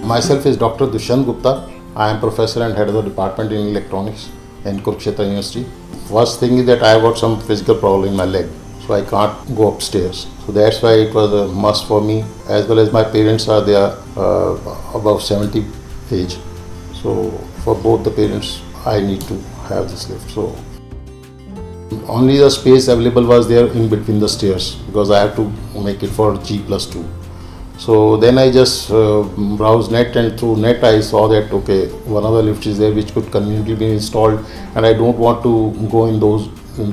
Myself is Dr. Dushyant Gupta. I am professor and head of the department in electronics in Kurukshetra University. First thing is that I got some physical problem in my leg, so I can't go upstairs. So that's why it was a must for me, as well as my parents are there above 70 age. So for both the parents, I need to have this lift. So only the space available was there in between the stairs because I have to make it for G+2. So then I just browsed net, and through net I saw that okay, one of the lifts is there which could conveniently be installed, and I don't want to go in those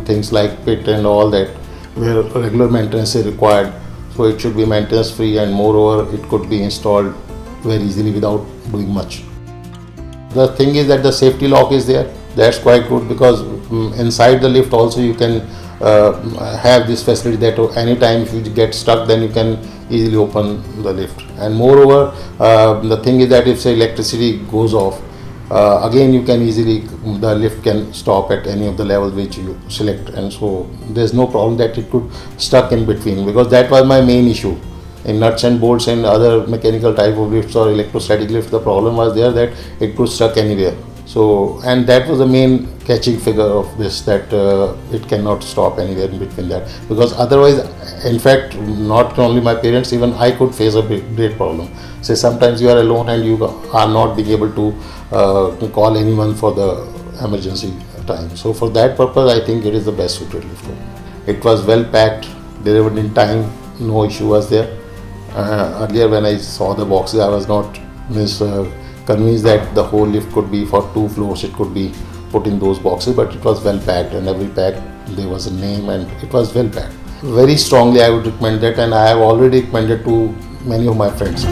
things like pit and all that where regular maintenance is required. So it should be maintenance free, and moreover it could be installed very easily without doing much. The thing is that the safety lock is there. That's quite good because inside the lift also you can have this facility that anytime if you get stuck, then you can easily open the lift. And moreover, the thing is that if say electricity goes off, again you can easily, the lift can stop at any of the levels which you select, and so there's no problem that it could stuck in between, because that was my main issue. In nuts and bolts and other mechanical type of lifts or electrostatic lifts, the problem was there that it could stuck anywhere. So, and that was the main catching figure of this, that it cannot stop anywhere in between that, because otherwise, in fact, not only my parents, even I could face a great problem. Say sometimes you are alone and you are not being able to call anyone for the emergency time. So for that purpose, I think it is the best suited lift. It was well packed, delivered in time, no issue was there. Earlier when I saw the boxes, I was not convinced that the whole lift could be for 2 floors, it could be put in those boxes, but it was well packed, and every pack there was a name and it was well packed. Very strongly I would recommend that, and I have already recommended to many of my friends.